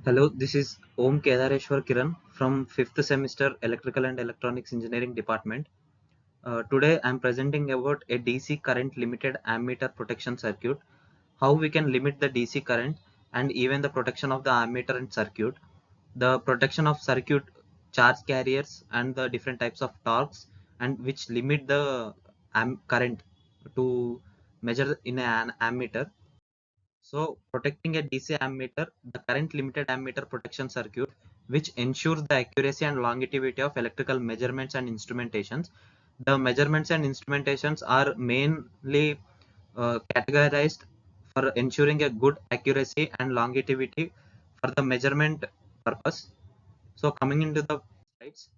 Hello, this is Om Kedareshwar Kiran from 5th semester Electrical and Electronics Engineering Department. Today I am presenting about a DC current limited ammeter protection circuit, how we can limit the DC current and even the protection of the ammeter and circuit, the protection of circuit charge carriers and the different types of torques and which limit the current to measure in an ammeter. So protecting a DC ammeter, the current limited ammeter protection circuit, which ensures the accuracy and longevity of electrical measurements and instrumentations. The measurements and instrumentations are mainly categorized for ensuring a good accuracy and longevity for the measurement purpose. So coming into the slides,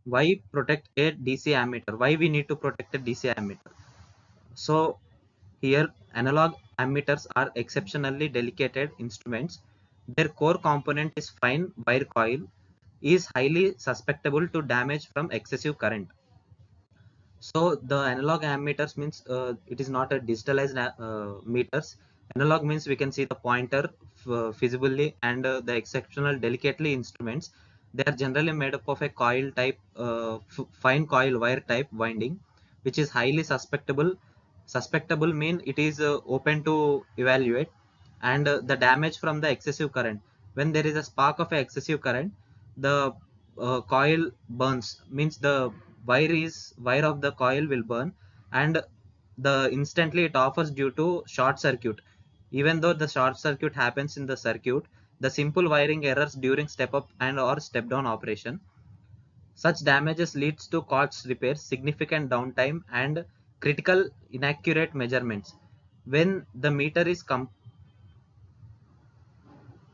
why protect a DC ammeter? Why we need to protect a DC ammeter? So here, analog ammeters are exceptionally delicate instruments. Their core component is fine wire coil, is highly susceptible to damage from excessive current. So the analog ammeters means it is not a digitalized meters. Analog means we can see the pointer visibly and the exceptional delicately instruments. They are generally made up of a coil type, fine coil wire type winding, which is highly susceptible. Susceptible mean it is open to evaluate and the damage from the excessive current. When there is a spark of excessive current, the coil burns means the wire of the coil will burn and the instantly it offers due to short circuit. Even though the short circuit happens in the circuit, the simple wiring errors during step up and or step down operation, such damages leads to cost repairs, significant downtime and critical inaccurate measurements. When the meter is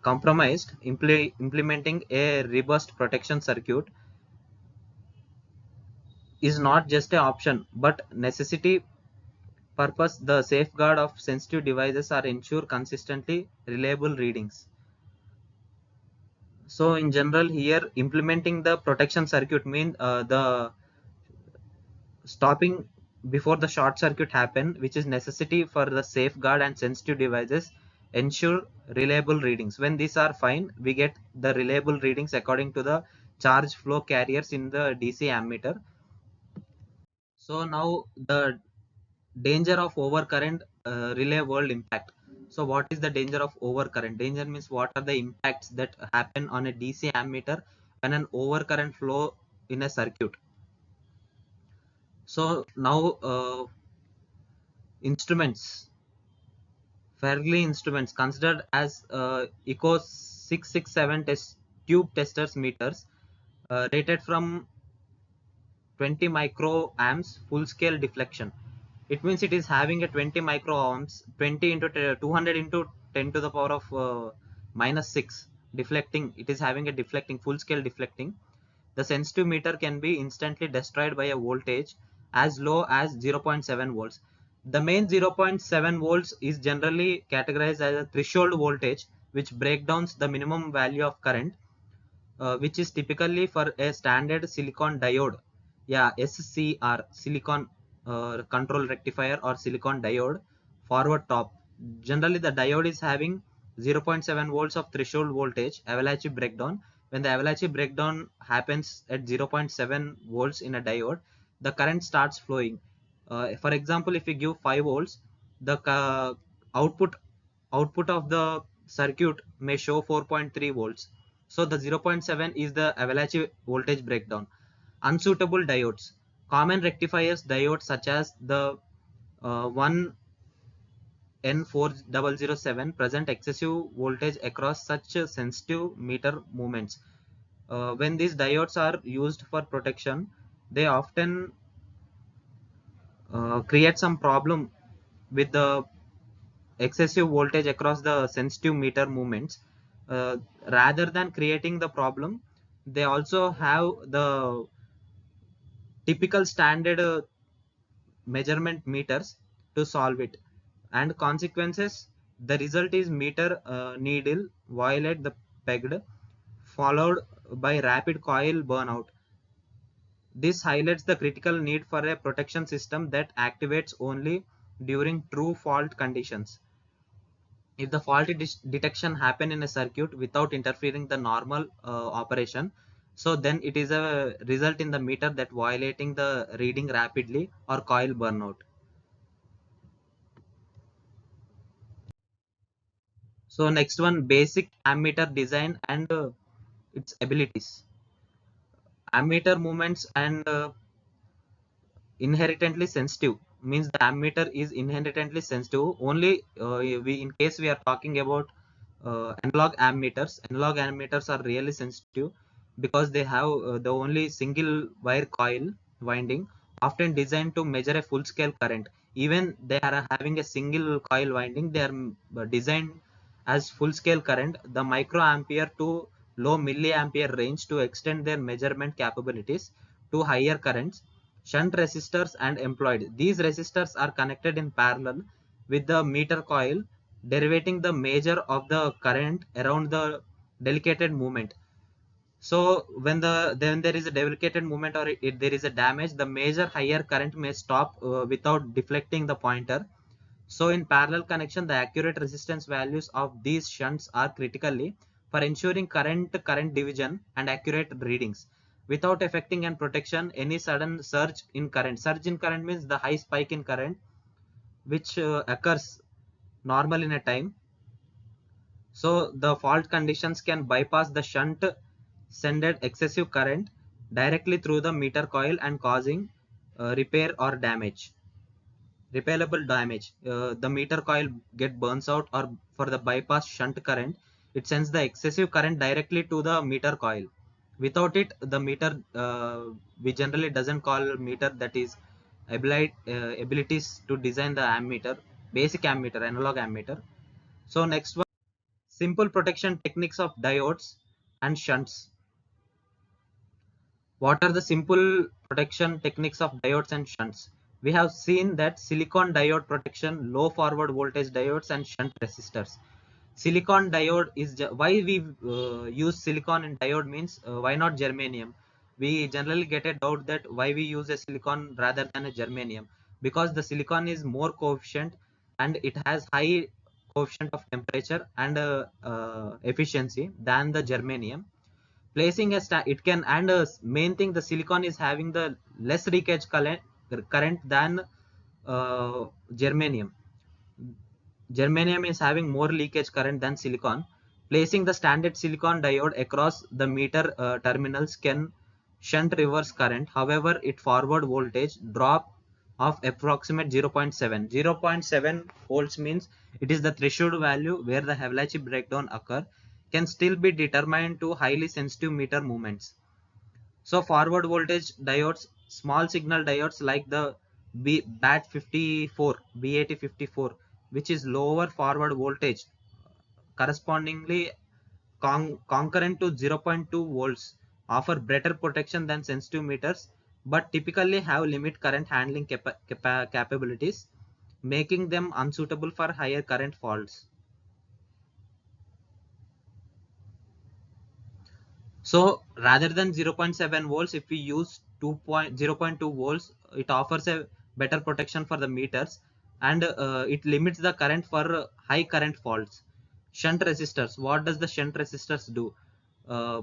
compromised, implementing a robust protection circuit is not just an option but necessity. Purpose, the safeguard of sensitive devices are ensure consistently reliable readings. So in general here implementing the protection circuit mean the stopping before the short circuit happen, which is necessity for the safeguard and sensitive devices ensure reliable readings. When these are fine, we get the reliable readings according to the charge flow carriers in the DC ammeter. So now the danger of overcurrent relay world impact. So what is the danger of overcurrent? Danger means what are the impacts that happen on a DC ammeter when an overcurrent flow in a circuit. So now instruments, Fairly instruments considered as Eco 667 test tube testers meters rated from 20 microamps full scale deflection. It means it is having a 20 microamps, 20 into 200 into 10 to the power of minus 6 deflecting. It is having a deflecting full scale deflecting. The sensitive meter can be instantly destroyed by a voltage as low as 0.7 volts. The main 0.7 volts is generally categorized as a threshold voltage, which breaks down the minimum value of current, which is typically for a standard silicon diode. Yeah, SCR, silicon control rectifier or silicon diode forward top. Generally, the diode is having 0.7 volts of threshold voltage avalanche breakdown. When the avalanche breakdown happens at 0.7 volts in a diode, the current starts flowing. For example, if you give 5 volts, the output output of the circuit may show 4.3 volts. So the 0.7 is the avalanche voltage breakdown. Unsuitable diodes. Common rectifiers diodes such as the one N4007 present excessive voltage across such sensitive meter movements. When these diodes are used for protection, they often create some problem with the excessive voltage across the sensitive meter movements. uh, Rather than creating the problem, they also have the typical standard measurement meters to solve it, and consequences, the result is meter needle violate the pegged, followed by rapid coil burnout. This highlights the critical need for a protection system that activates only during true fault conditions. If the faulty detection happen in a circuit without interfering the normal operation, so then it is a result in the meter that violating the reading rapidly or coil burnout. So next one, basic ammeter design and its abilities. Ammeter movements and inherently sensitive, means the ammeter is inherently sensitive only. We in case we are talking about analog ammeters are really sensitive because they have the only single wire coil winding, often designed to measure a full scale current. Even they are having a single coil winding, they are designed as full scale current, the microampere to low milliampere range, to extend their measurement capabilities to higher currents. Shunt resistors and employed. These resistors are connected in parallel with the meter coil, derivating the measure of the current around the delicate movement. So when there is a delicate movement or there is a damage, the major higher current may stop without deflecting the pointer. So in parallel connection, the accurate resistance values of these shunts are critically for ensuring current division and accurate readings without affecting and protection any sudden surge in current. Surge in current means the high spike in current which occurs normal in a time. So the fault conditions can bypass the shunt, sended excessive current directly through the meter coil and causing repair or damage. Repairable damage. The meter coil get burns out, or for the bypass shunt current, it sends the excessive current directly to the meter coil. Without it, the meter we generally doesn't call meter that is abilities to design the ammeter, basic ammeter, analog ammeter. So next one, simple protection techniques of diodes and shunts. What are the simple protection techniques of diodes and shunts? We have seen that silicon diode protection, low forward voltage diodes and shunt resistors. Silicon diode is why we use silicon in diode means why not germanium? We generally get a doubt that why we use a silicon rather than a germanium, because the silicon is more coefficient and it has high coefficient of temperature and efficiency than the germanium. Placing a it can, and main thing, the silicon is having the less leakage current than germanium. Germanium is having more leakage current than silicon. Placing the standard silicon diode across the meter terminals can shunt reverse current. However, it forward voltage drop of approximate 0.7. 0.7 volts means it is the threshold value where the Havelach breakdown occur, can still be determined to highly sensitive meter movements. So forward voltage diodes, small signal diodes like the BAT54, BAT54, which is lower forward voltage, correspondingly concurrent to 0.2 volts, offer better protection than sensitive meters, but typically have limit current handling capabilities, making them unsuitable for higher current faults. So rather than 0.7 volts, if we use 0.2 volts, it offers a better protection for the meters, and it limits the current for high current faults. Shunt resistors. What does the shunt resistors do? Uh,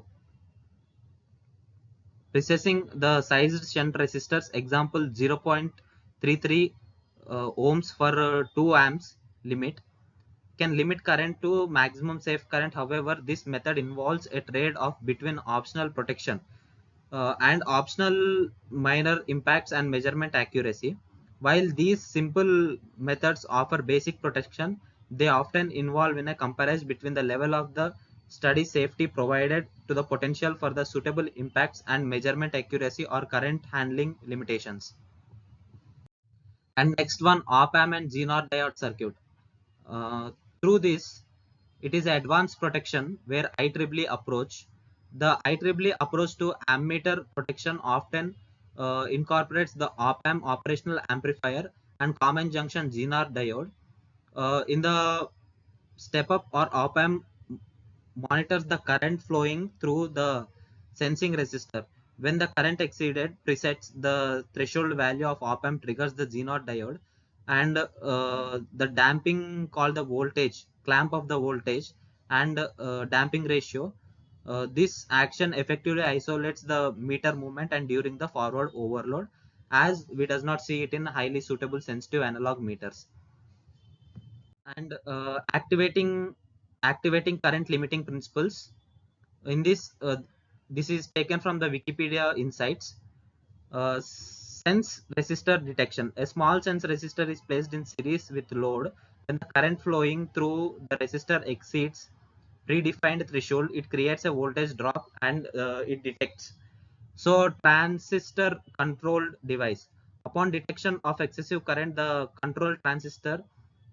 Precessing the sized shunt resistors, example 0.33 ohms for 2 amps limit, can limit current to maximum safe current. However, this method involves a trade-off between optional protection and optional minor impacts and measurement accuracy. While these simple methods offer basic protection, they often involve in a comparison between the level of the study safety provided to the potential for the suitable impacts and measurement accuracy or current handling limitations. And next one, op-amp and Zener diode circuit. Uh, Through this, it is advanced protection where IEEE approach. The IEEE approach to ammeter protection often incorporates the op-amp operational amplifier and common junction Zener diode. In the step up or op-amp monitors the current flowing through the sensing resistor. When the current exceeded presets the threshold value of op-amp triggers the Zener diode, and the damping called the voltage clamp of the voltage and damping ratio. This action effectively isolates the meter movement and during the forward overload, as we does not see it in highly suitable sensitive analog meters. And activating current limiting principles. In this, this is taken from the Wikipedia Insights. Sense resistor detection. A small sense resistor is placed in series with load. When the current flowing through the resistor exceeds predefined threshold, it creates a voltage drop and it detects. So transistor controlled device. Upon detection of excessive current, the control transistor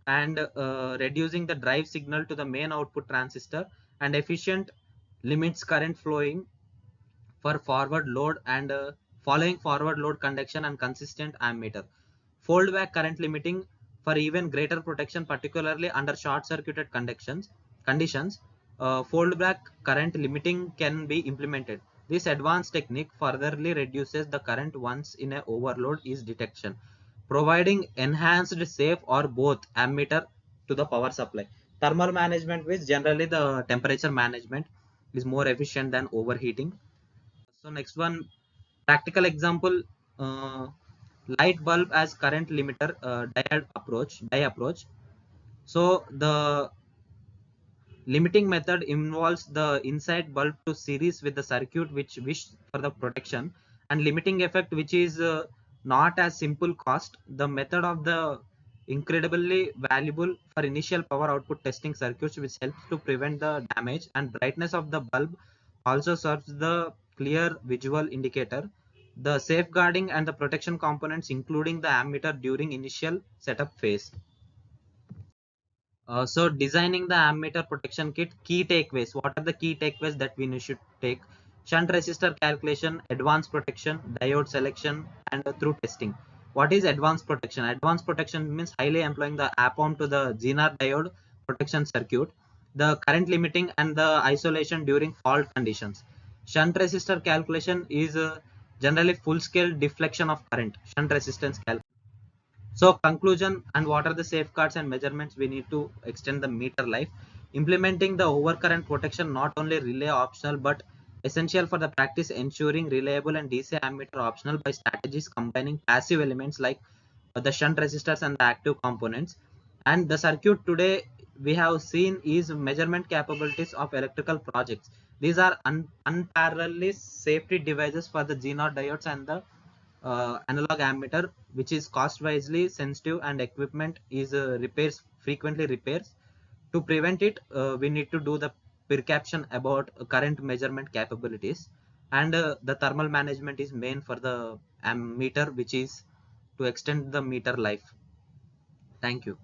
and reducing the drive signal to the main output transistor and efficient limits current flowing for forward load and following forward load conduction and consistent ammeter. Fold back current limiting for even greater protection, particularly under short circuited conditions. Fold back current limiting can be implemented. This advanced technique furtherly reduces the current once in a overload is detection, providing enhanced safe or both ammeter to the power supply. Thermal management, which generally the temperature management is more efficient than overheating. So next one, practical example, uh, light bulb as current limiter die approach. So the limiting method involves the inside bulb to series with the circuit which wish for the protection and limiting effect, which is not as simple cost. The method of the incredibly valuable for initial power output testing circuits, which helps to prevent the damage, and brightness of the bulb also serves the clear visual indicator. The safeguarding and the protection components, including the ammeter during initial setup phase. So designing the ammeter protection kit, key takeaways. What are the key takeaways that we should take? Shunt resistor calculation, advanced protection, diode selection, and through testing. What is advanced protection? Advanced protection means highly employing the APOM to the Zener diode protection circuit, the current limiting and the isolation during fault conditions. Shunt resistor calculation is generally full scale deflection of current, shunt resistance calculation. So conclusion, and what are the safeguards and measurements we need to extend the meter life? Implementing the overcurrent protection not only relay optional but essential for the practice, ensuring reliable and DC ammeter optional by strategies combining passive elements like the shunt resistors and the active components. And the circuit today we have seen is measurement capabilities of electrical projects. These are unparalleled safety devices for the G0 diodes and the analog ammeter, which is cost wisely sensitive and equipment is repairs frequently repairs. To prevent it, we need to do the precaution about current measurement capabilities, and the thermal management is main for the meter, which is to extend the meter life. Thank you.